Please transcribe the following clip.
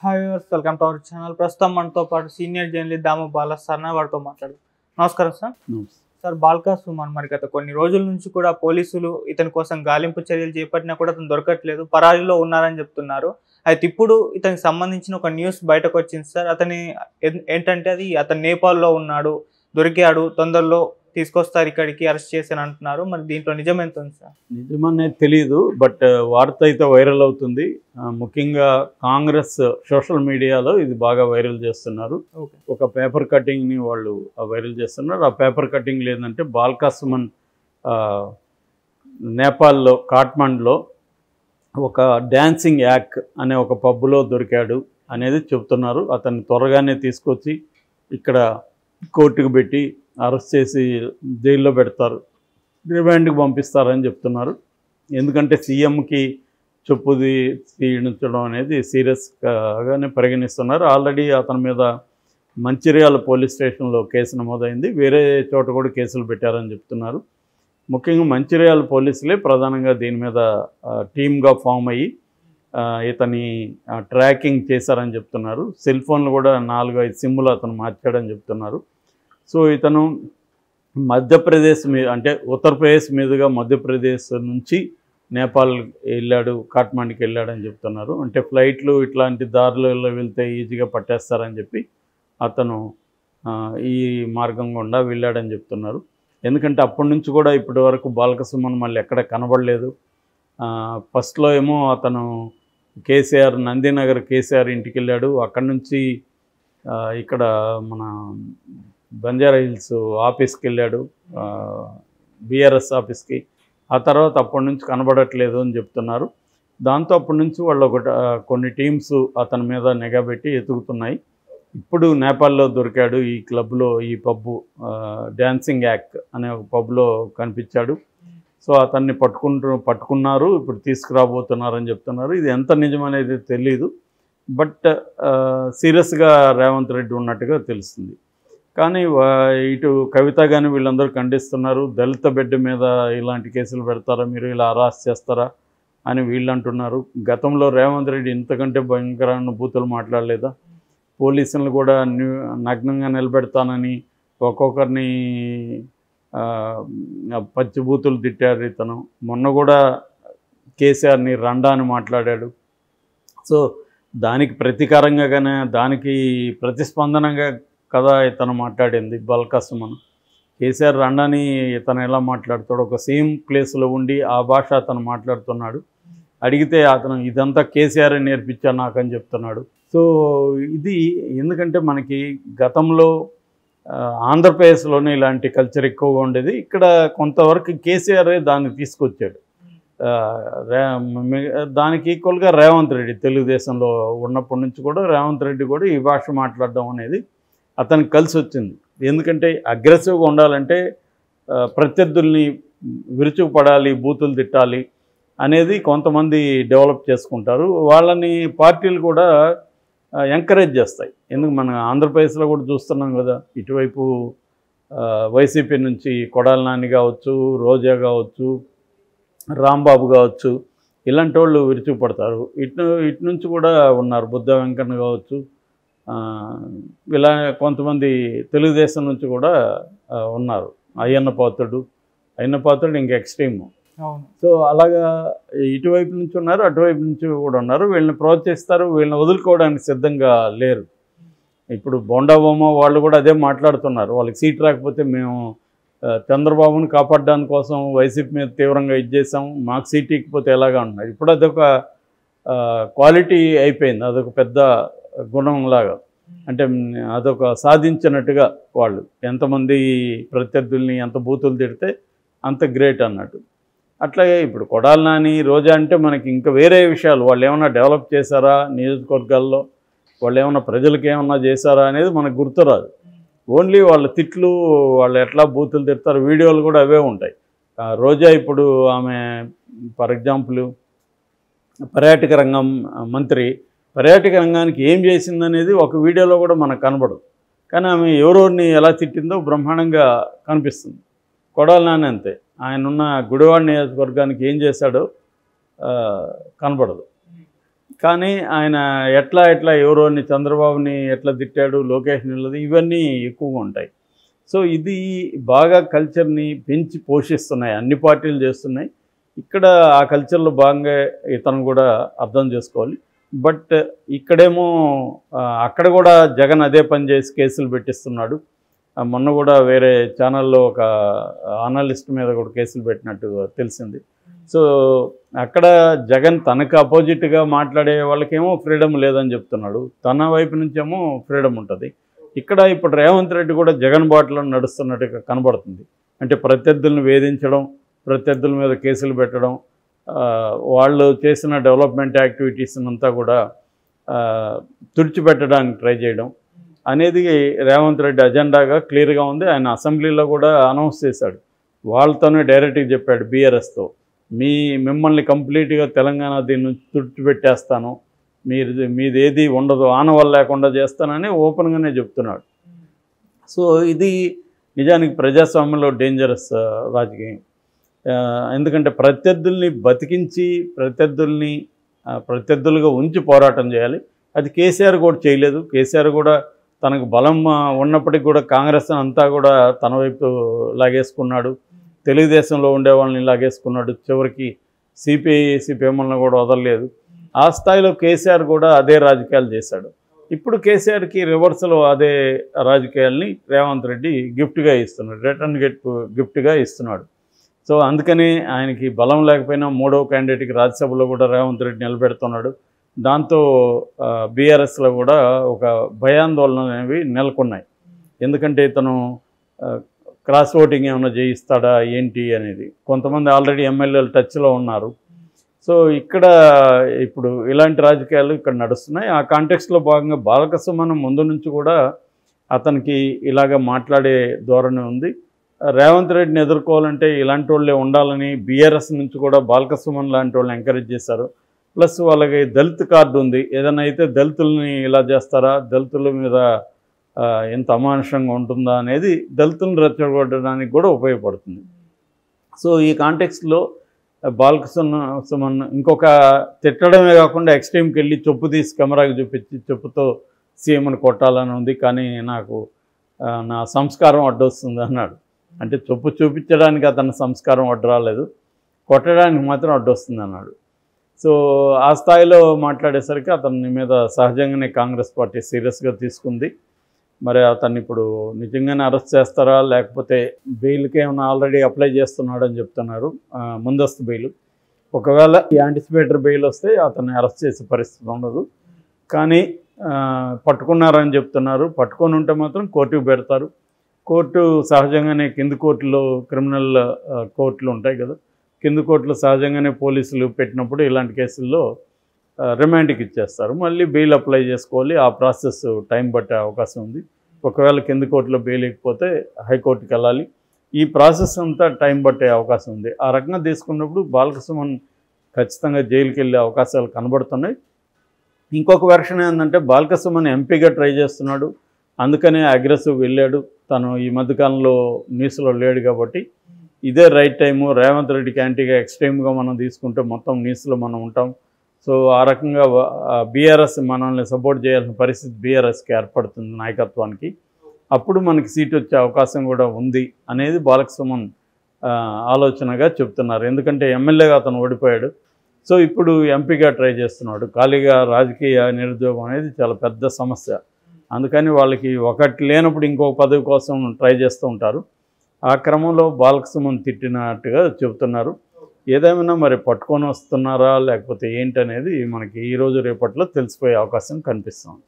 Hi viewers, welcome to our channel. ప్రస్తుతం మనతో పాటు సీనియర్ జర్నలిస్ట్ దాము బాలా సార్ వారితో మాట్లాడు. నమస్కారం సార్. సార్, బాల్కా సుమన్ మరి గత కొన్ని రోజుల నుంచి కూడా పోలీసులు ఇతని కోసం గాలింపు చర్యలు చేపట్టినా కూడా అతను దొరకట్లేదు, పరారీలో ఉన్నారని చెప్తున్నారు. అయితే ఇప్పుడు ఇతనికి సంబంధించిన ఒక న్యూస్ బయటకు వచ్చింది సార్. అతని ఏంటంటే అతను నేపాల్లో ఉన్నాడు, దొరికాడు, తొందరలో తీసుకొస్తారు ఇక్కడికి, అరెస్ట్ చేసి అంటున్నారు. మరి దీంట్లో నిజం ఎంత ఉంది సార్? నిజమనేది తెలియదు, బట్ వార్త అయితే వైరల్ అవుతుంది. ముఖ్యంగా కాంగ్రెస్ సోషల్ మీడియాలో ఇది బాగా వైరల్ చేస్తున్నారు. ఒక పేపర్ కటింగ్ని వాళ్ళు వైరల్ చేస్తున్నారు. ఆ పేపర్ కటింగ్ లేదంటే బాల్కా సుమన్ నేపాల్లో కాఠ్మండ్లో ఒక డాన్సింగ్ యాక్ అనే ఒక పబ్లో దొరికాడు అనేది చెప్తున్నారు. అతన్ని త్వరగానే తీసుకొచ్చి ఇక్కడ కోర్టుకు పెట్టి అరెస్ట్ చేసి జైల్లో పెడతారు, రిమాండ్కి పంపిస్తారని చెప్తున్నారు. ఎందుకంటే సీఎంకి చెప్పుది తీయించడం అనేది సీరియస్గానే పరిగణిస్తున్నారు. ఆల్రెడీ అతని మీద మంచిర్యాల పోలీస్ స్టేషన్లో కేసు నమోదైంది, వేరే చోట కూడా కేసులు పెట్టారని చెప్తున్నారు. ముఖ్యంగా మంచిర్యాల పోలీసులే ప్రధానంగా దీని మీద టీమ్గా ఫామ్ అయ్యి ఇతని ట్రాకింగ్ చేశారని చెప్తున్నారు. సెల్ ఫోన్లు కూడా 4-5 సిమ్ములు అతను మార్చాడని చెప్తున్నారు. సో ఇతను మధ్యప్రదేశ్ అంటే ఉత్తరప్రదేశ్ మీదుగా మధ్యప్రదేశ్ నుంచి నేపాల్ వెళ్ళాడు, కాఠ్మండ్కి వెళ్ళాడని చెప్తున్నారు. అంటే ఫ్లైట్లు ఇట్లాంటి దారులలో వెళ్తే ఈజీగా పట్టేస్తారని చెప్పి అతను ఈ మార్గం గుండా వెళ్ళాడని చెప్తున్నారు. ఎందుకంటే అప్పటి నుంచి కూడా ఇప్పటి వరకు బాల్కా సుమన్ మళ్ళీ ఎక్కడ కనబడలేదు. ఫస్ట్లో ఏమో అతను కేసీఆర్ నందినగర్ కేసీఆర్ ఇంటికి వెళ్ళాడు, అక్కడి నుంచి ఇక్కడ మన బంజారా హిల్స్ ఆఫీస్కి వెళ్ళాడు, బీఆర్ఎస్ ఆఫీస్కి. ఆ తర్వాత అప్పటి నుంచి కనబడట్లేదు అని చెప్తున్నారు. దాంతో అప్పటి నుంచి వాళ్ళు కొన్ని టీమ్స్ అతని మీద నిఘా పెట్టి ఎతుకుతున్నాయి. ఇప్పుడు నేపాల్లో దొరికాడు, ఈ క్లబ్లో, ఈ పబ్బు డాన్సింగ్ యాక్ అనే ఒక పబ్లో కనిపించాడు. సో అతన్ని పట్టుకున్నారు, ఇప్పుడు తీసుకురాబోతున్నారని చెప్తున్నారు. ఇది ఎంత నిజమనేది తెలీదు, బట్ సీరియస్గా రేవంత్ రెడ్డి ఉన్నట్టుగా తెలుస్తుంది. కానీ ఇటు కవిత కానీ వీళ్ళందరూ ఖండిస్తున్నారు. దళిత బిడ్డ మీద ఇలాంటి కేసులు పెడతారా, మీరు ఇలా అరెస్ట్ చేస్తారా అని వీళ్ళు అంటున్నారు. గతంలో రేవంత్ రెడ్డి ఇంతకంటే భయంకరమైన బూతులు మాట్లాడలేదా? పోలీసులను కూడా నగ్నంగా నిలబెడతానని ఒక్కొక్కరిని పచ్చి బూతులు తిట్టారు ఇతను. మొన్న కూడా కేసీఆర్ని రండా అని మాట్లాడాడు. సో దానికి ప్రతీకారంగానే, దానికి ప్రతిస్పందనగా కదా ఇతను మాట్లాడింది బాల్కా సుమన్. కేసీఆర్ రండాని ఇతను ఎలా మాట్లాడతాడు? ఒక సేమ్ ప్లేస్లో ఉండి ఆ భాష అతను మాట్లాడుతున్నాడు. అడిగితే అతను ఇదంతా కేసీఆర్ నేర్పించా నాకని చెప్తున్నాడు. సో ఇది ఎందుకంటే మనకి గతంలో ఆంధ్రప్రదేశ్లోనే ఇలాంటి కల్చర్ ఎక్కువగా ఉండేది. ఇక్కడ కొంతవరకు కేసీఆర్ దాన్ని తీసుకొచ్చాడు. దానికి ఈక్వల్గా రేవంత్ రెడ్డి తెలుగుదేశంలో ఉన్నప్పటి నుంచి కూడా రేవంత్ రెడ్డి కూడా ఈ భాష మాట్లాడడం అనేది అతనికి కలిసి వచ్చింది. ఎందుకంటే అగ్రెసివ్గా ఉండాలంటే ప్రత్యర్థుల్ని విరుచుకుపడాలి, బూతులు తిట్టాలి అనేది కొంతమంది డెవలప్ చేసుకుంటారు. వాళ్ళని పార్టీలు కూడా ఎంకరేజ్ చేస్తాయి. ఎందుకు మన ఆంధ్రప్రదేశ్లో కూడా చూస్తున్నాం కదా, ఇటువైపు వైసీపీ నుంచి కొడాలి నాని కావచ్చు, రోజా కావచ్చు, రాంబాబు కావచ్చు, ఇలాంటి వాళ్ళు విరుచుకుపడతారు. ఇటు నుంచి కూడా ఉన్నారు, బుద్ధ వెంకన్న కావచ్చు, ఇలా కొంతమంది తెలుగుదేశం నుంచి కూడా ఉన్నారు. అయ్యన్న పాత్రుడు ఇంకా ఎక్స్ట్రీము. సో అలాగా ఇటువైపు నుంచి ఉన్నారు, అటువైపు నుంచి కూడా ఉన్నారు. వీళ్ళని ప్రోత్సహిస్తారు, వీళ్ళని వదులుకోవడానికి సిద్ధంగా లేరు. ఇప్పుడు బోండా బొమ్మ వాళ్ళు కూడా అదే మాట్లాడుతున్నారు. వాళ్ళకి సీట్ రాకపోతే మేము చంద్రబాబుని కాపాడడానికి కోసం వైసీపీ మీద తీవ్రంగా చేసాం, మాకు సీట్ ఇకపోతే ఎలాగా అంటున్నారు. ఇప్పుడు అదొక క్వాలిటీ అయిపోయింది, అదొక పెద్ద గుణంలాగా. అంటే అదొక సాధించినట్టుగా వాళ్ళు ఎంతమంది ప్రత్యర్థుల్ని ఎంత బూతులు తిడితే అంత గ్రేట్ అన్నట్టు. అట్లాగే ఇప్పుడు కొడాలి నాని, రోజా అంటే మనకి ఇంకా వేరే విషయాలు, వాళ్ళు ఏమైనా డెవలప్ చేశారా నియోజకవర్గాల్లో, వాళ్ళు ఏమైనా ప్రజలకు ఏమన్నా చేశారా అనేది మనకు గుర్తురాదు. ఓన్లీ వాళ్ళ తిట్లు, వాళ్ళు ఎట్లా బూతులు తిడతారు, వీడియోలు కూడా అవే ఉంటాయి. రోజా ఇప్పుడు ఆమె ఫర్ ఎగ్జాంపుల్ పర్యాటక రంగం మంత్రి, పర్యాటక రంగానికి ఏం చేసిందనేది ఒక వీడియోలో కూడా మనకు కనబడదు. కానీ ఆమె ఎవరోని ఎలా తిట్టిందో బ్రహ్మాండంగా కనిపిస్తుంది. కొడాలి నాని అంతే, ఆయన ఉన్న గుడివాడ నియోజకవర్గానికి ఏం చేశాడో కనబడదు. కానీ ఆయన ఎట్లా ఎవరోని చంద్రబాబుని ఎట్లా తిట్టాడు, లోకేష్ నిలది, ఇవన్నీ ఎక్కువగా ఉంటాయి. సో ఇది బాగా కల్చర్ని పెంచి పోషిస్తున్నాయి, అన్ని పార్టీలు చేస్తున్నాయి. ఇక్కడ ఆ కల్చర్లో భాగంగా ఇతను కూడా అర్థం చేసుకోవాలి. బట్ ఇక్కడేమో అక్కడ కూడా జగన్ అదే పని చేసి కేసులు పెట్టిస్తున్నాడు. మొన్న కూడా వేరే ఛానల్లో ఒక అనలిస్ట్ మీద కూడా కేసులు పెట్టినట్టు తెలిసింది. సో అక్కడ జగన్ తనకు అపోజిట్గా మాట్లాడే వాళ్ళకేమో ఫ్రీడమ్ లేదని చెప్తున్నాడు, తన వైపు నుంచేమో ఫ్రీడమ్ ఉంటుంది. ఇక్కడ ఇప్పుడు రేవంత్ రెడ్డి కూడా జగన్ బాటలో నడుస్తున్నట్టుగా కనబడుతుంది. అంటే ప్రత్యర్థులను వేధించడం, ప్రత్యర్థుల మీద కేసులు పెట్టడం, వాళ్ళు చేసిన డెవలప్మెంట్ యాక్టివిటీస్ అంతా కూడా తుడిచిపెట్టడానికి ట్రై చేయడం అనేది రేవంత్ రెడ్డి అజెండాగా క్లియర్గా ఉంది. ఆయన అసెంబ్లీలో కూడా అనౌన్స్ చేశాడు, వాళ్ళతోనే డైరెక్ట్గా చెప్పాడు బీఆర్ఎస్తో, మిమ్మల్ని కంప్లీట్గా తెలంగాణ దీన్ని తుడిచిపెట్టేస్తాను, మీది ఏది ఉండదు, ఆనవాళ్ళు లేకుండా చేస్తానని ఓపెన్గానే చెప్తున్నాడు. సో ఇది నిజానికి ప్రజాస్వామ్యంలో డేంజరస్ రాజకీయం. ఎందుకంటే ప్రత్యర్థుల్ని బతికించి ప్రత్యర్థులుగా ఉంచి పోరాటం చేయాలి. అది కేసీఆర్ కూడా చేయలేదు. కేసీఆర్ కూడా తనకు బలం ఉన్నప్పటికీ కూడా కాంగ్రెస్ అంతా కూడా తన వైపు లాగేసుకున్నాడు, తెలుగుదేశంలో ఉండే వాళ్ళని లాగేసుకున్నాడు, చివరికి సిపిఎంలను కూడా వదలలేదు. ఆ స్థాయిలో కేసీఆర్ కూడా అదే రాజకీయాలు చేశాడు. ఇప్పుడు కేసీఆర్కి రివర్సల్ అదే రాజకీయాల్ని రేవంత్ రెడ్డి గిఫ్ట్గా ఇస్తున్నాడు, రిటర్న్ గిఫ్ట్గా ఇస్తున్నాడు. సో అందుకని ఆయనకి బలం లేకపోయినా మూడవ క్యాండిడేట్కి రాజ్యసభలో కూడా రేవంత్ రెడ్డి నిలబెడుతున్నాడు. దాంతో బీఆర్ఎస్లో కూడా ఒక భయాందోళన అనేవి నెలకొన్నాయి. ఎందుకంటే ఇతను క్రాస్ ఓటింగ్ ఏమైనా చేయిస్తాడా ఏంటి అనేది. కొంతమంది ఆల్రెడీ ఎమ్మెల్యేలు టచ్లో ఉన్నారు. సో ఇక్కడ ఇప్పుడు ఇలాంటి రాజకీయాలు ఇక్కడ నడుస్తున్నాయి. ఆ కాంటెక్స్లో భాగంగా బాలకసుమన్ ముందు నుంచి కూడా అతనికి ఇలాగ మాట్లాడే ధోరణి ఉంది. రేవంత్ రెడ్డిని ఎదుర్కోవాలంటే ఇలాంటి వాళ్ళే ఉండాలని బీఆర్ఎస్ నుంచి కూడా బాలకసుమన్ లాంటి వాళ్ళని ఎంకరేజ్ చేశారు. ప్లస్ వాళ్ళకి దళిత్ కార్డు ఉంది, ఏదైనా అయితే దళితుల్ని ఇలా చేస్తారా, దళితుల మీద ఎంత అమానుషంగా ఉంటుందా అనేది దళితులను రెచ్చగొట్టడానికి కూడా ఉపయోగపడుతుంది. సో ఈ కాంటెక్స్లో బాలకసుమన్ ఇంకొక తిట్టడమే కాకుండా ఎక్స్ట్రీమ్కి వెళ్ళి చెప్పు తీసి కెమెరాకి చూపించి చెప్పుతో సీఎంని కొట్టాలని ఉంది, కానీ నాకు నా సంస్కారం అడ్డొస్తుంది అన్నాడు. అంటే చెప్పు చూపించడానికి అతని సంస్కారం అడ్డు రాలేదు, కొట్టడానికి మాత్రం అడ్డొస్తుంది అన్నాడు. సో ఆ స్థాయిలో మాట్లాడేసరికి అతని మీద సహజంగానే కాంగ్రెస్ పార్టీ సీరియస్గా తీసుకుంది. మరి అతన్ని ఇప్పుడు నిజంగానే అరెస్ట్ చేస్తారా, లేకపోతే బెయిల్కి ఏమైనా ఆల్రెడీ అప్లై చేస్తున్నాడని చెప్తున్నారు, ముందస్తు బెయిల్. ఒకవేళ ఈ యాంటిసిపేటరీ బెయిల్ వస్తే అతన్ని అరెస్ట్ చేసే పరిస్థితి ఉండదు. కానీ పట్టుకున్నారని చెప్తున్నారు. పట్టుకొని ఉంటే మాత్రం కోర్టుకు పెడతారు. కోర్టు సహజంగానే కింది కోర్టులో క్రిమినల్ కోర్టులు ఉంటాయి కదా, కింది కోర్టులో సహజంగానే పోలీసులు పెట్టినప్పుడు ఇలాంటి కేసుల్లో రిమాండ్కి ఇచ్చేస్తారు. మళ్ళీ బెయిల్ అప్లై చేసుకోవాలి. ఆ ప్రాసెస్ టైం పట్టే అవకాశం ఉంది. ఒకవేళ కింది కోర్టులో బెయిల్ ఇవ్వకపోతే హైకోర్టుకి వెళ్ళాలి. ఈ ప్రాసెస్ అంతా టైం పట్టే అవకాశం ఉంది. ఆ రకంగా తీసుకున్నప్పుడు బాలకసుమన్ ఖచ్చితంగా జైలుకి వెళ్ళే అవకాశాలు కనబడుతున్నాయి. ఇంకొక వెర్షన్ ఏంటంటే బాలకసుమన్ ఎంపీగా ట్రై చేస్తున్నాడు, అందుకనే అగ్రెసివ్ వెళ్ళాడు. తను ఈ మధ్యకాలంలో న్యూస్లో లేడు కాబట్టి ఇదే రైట్ టైము. రేవంత్ రెడ్డికి యాంటీగా ఎక్స్ట్రీమ్గా మనం తీసుకుంటే మొత్తం న్యూస్లో మనం ఉంటాం. సో ఆ రకంగా బీఆర్ఎస్ మనల్ని సపోర్ట్ చేయాల్సిన పరిస్థితి బీఆర్ఎస్కి ఏర్పడుతుంది నాయకత్వానికి. అప్పుడు మనకి సీట్ వచ్చే అవకాశం కూడా ఉంది అనేది బాలకసుమన్ ఆలోచనగా చెప్తున్నారు. ఎందుకంటే ఎమ్మెల్యేగా అతను ఓడిపోయాడు. సో ఇప్పుడు ఎంపీగా ట్రై చేస్తున్నాడు. ఖాళీగా రాజకీయ నిరుద్యోగం అనేది చాలా పెద్ద సమస్య. అందుకని వాళ్ళకి ఒకటి లేనప్పుడు ఇంకొక పదవి కోసం ట్రై చేస్తూ ఉంటారు. ఆ క్రమంలో బాలకసుమన్ తిట్టినట్టుగా చెబుతున్నారు. ఏదేమైనా మరి పట్టుకొని వస్తున్నారా లేకపోతే ఏంటనేది మనకి ఈరోజు రేపట్లో తెలిసిపోయే అవకాశం కనిపిస్తుంది.